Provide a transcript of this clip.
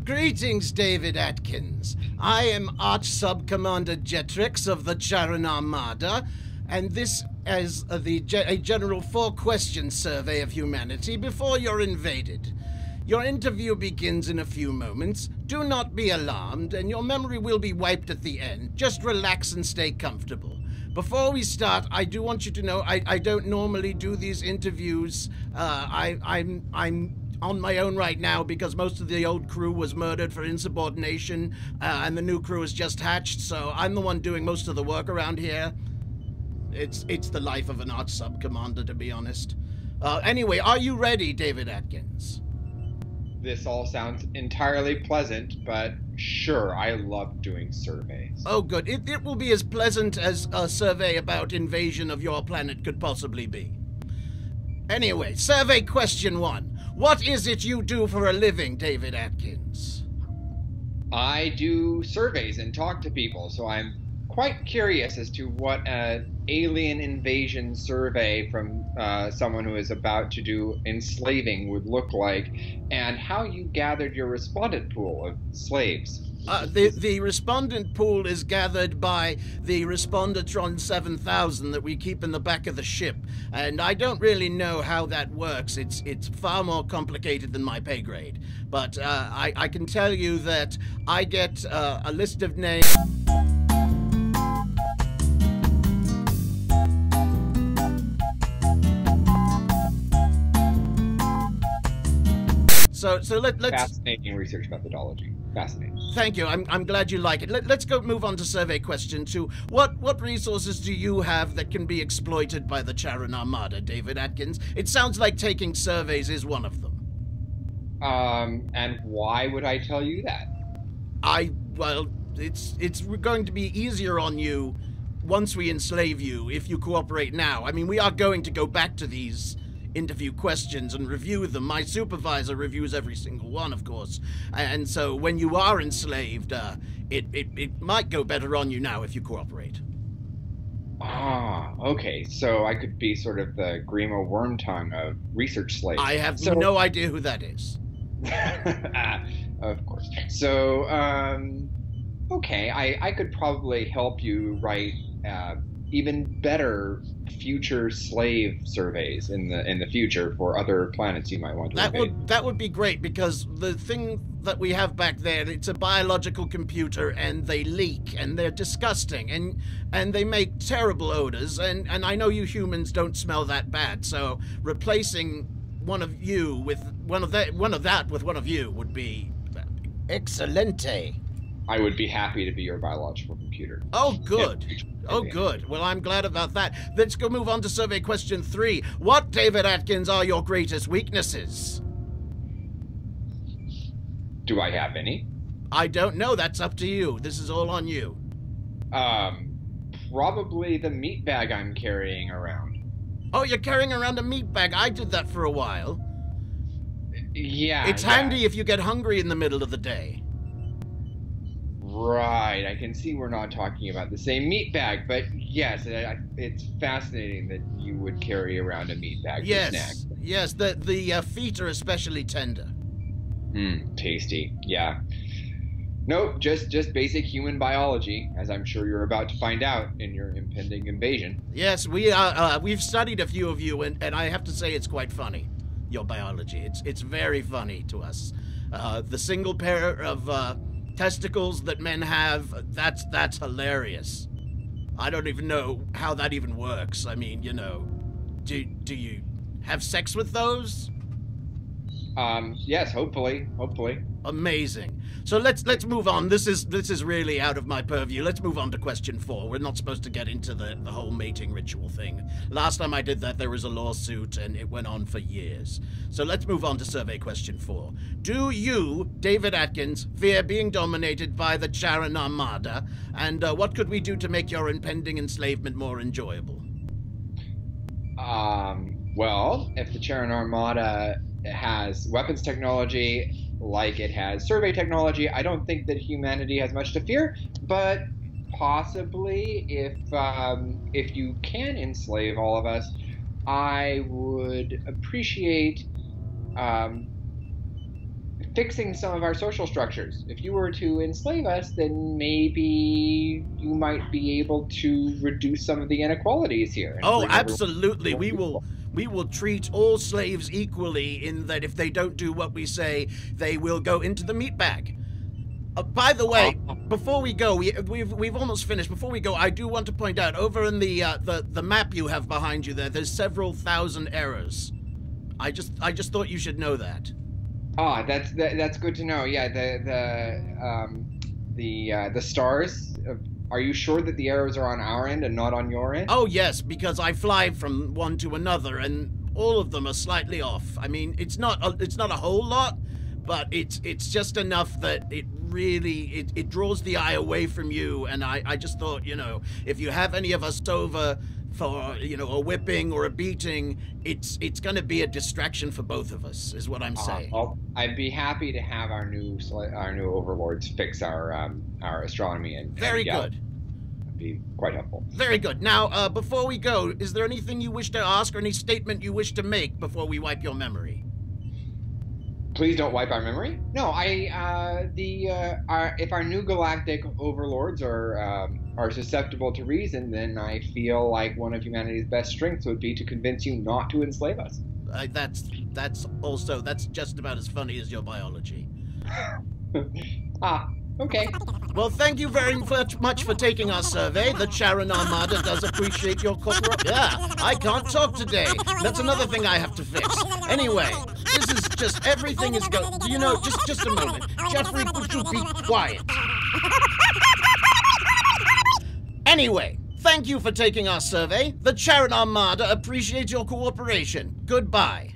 Greetings, David Atkins. I am Arch Sub-Commander Jetrix of the Charon Armada, and this is a general 4-question survey of humanity before you're invaded. Your interview begins in a few moments. Do not be alarmed, and your memory will be wiped at the end. Just relax and stay comfortable. Before we start, I do want you to know I don't normally do these interviews. I'm on my own right now because most of the old crew was murdered for insubordination, and the new crew has just hatched, so I'm the one doing most of the work around here. It's the life of an Arch Sub-Commander, to be honest. Anyway, are you ready, David Atkins? This all sounds entirely pleasant, but sure, I love doing surveys. Oh, good. It will be as pleasant as a survey about invasion of your planet could possibly be. Anyway, survey question 1. What is it you do for a living, David Atkins? I do surveys and talk to people, so I'm quite curious as to what an alien invasion survey from someone who is about to do enslaving would look like, and how you gathered your respondent pool of slaves. The respondent pool is gathered by the Respondatron 7000 that we keep in the back of the ship, and I don't really know how that works. It's far more complicated than my pay grade, but I can tell you that I get a list of names. So let's... Fascinating research methodology. Fascinating. Thank you. I'm glad you like it. Let's go move on to survey question 2. What resources do you have that can be exploited by the Charon Armada, David Atkins? It sounds like taking surveys is one of them. And why would I tell you that? Well, it's going to be easier on you once we enslave you if you cooperate now. I mean, we are going to go back to these interview questions and review them. My supervisor reviews every single one, of course. And so when you are enslaved, it might go better on you now if you cooperate. Ah, okay. So I could be sort of the Grima Wormtongue of research slaves. I have no idea who that is. Of course. So, okay, I could probably help you write even better future slave surveys in the future for other planets you might want to invade. That would be great, because the thing that we have back there, it's a biological computer, and they leak, and they're disgusting, and they make terrible odors, and I know you humans don't smell that bad, so replacing one of you with one of you would be excelente. I would be happy to be your biological computer. Oh, good. Oh, good. Well, I'm glad about that. Let's go move on to survey question 3. What, David Atkins, are your greatest weaknesses? Do I have any? I don't know. That's up to you. This is all on you. Probably the meat bag I'm carrying around. Oh, you're carrying around a meat bag. I did that for a while. Yeah. It's handy if you get hungry in the middle of the day. Right, I can see we're not talking about the same meat bag, but yes, it's fascinating that you would carry around a meat bag for snacks. Yes, the feet are especially tender. Tasty, yeah. Nope, just basic human biology, as I'm sure you're about to find out in your impending invasion. Yes, we've studied a few of you, and I have to say it's quite funny, your biology. It's very funny to us. The single pair of testicles that men have, that's hilarious. I don't even know how that even works. I mean, you know, do you have sex with those? Yes, hopefully. Amazing. So let's move on. This is really out of my purview. Let's move on to question 4. We're not supposed to get into the whole mating ritual thing. Last time I did that, there was a lawsuit, and it went on for years. So let's move on to survey question 4. Do you, David Atkins, fear being dominated by the Charon Armada? And what could we do to make your impending enslavement more enjoyable? Well, if the Charon Armada has weapons technology like it has survey technology, I don't think that humanity has much to fear, but possibly, if you can enslave all of us, I would appreciate fixing some of our social structures. If you were to enslave us, then maybe you might be able to reduce some of the inequalities here. Oh, absolutely. We will treat all slaves equally in that if they don't do what we say, they will go into the meat bag. By the way, before we go, we've almost finished. Before we go, I do want to point out over in the map you have behind you there's several thousand errors. I just thought you should know that. Ah, that's good to know. Yeah, the stars. Are you sure that the arrows are on our end and not on your end? Oh yes, because I fly from one to another, and all of them are slightly off. I mean, it's not a whole lot, but it's just enough that it really it draws the eye away from you. And I just thought, if you have any of us over for a whipping or a beating, it's going to be a distraction for both of us, is what I'm saying. I'd be happy to have our new overlords fix our astronomy and very good. That'd be quite helpful. Very good. Now, before we go, is there anything you wish to ask or any statement you wish to make before we wipe your memory? Please don't wipe our memory. No, if our new galactic overlords are susceptible to reason, then I feel like one of humanity's best strengths would be to convince you not to enslave us. That's just about as funny as your biology. Okay. Well, thank you very much for taking our survey. The Charon Armada does appreciate your cooperation. Yeah, I can't talk today. That's another thing I have to fix. Anyway, this is just everything is going. Just a moment. Jeffrey, would you be quiet? Anyway, thank you for taking our survey. The Charon Armada appreciates your cooperation. Goodbye.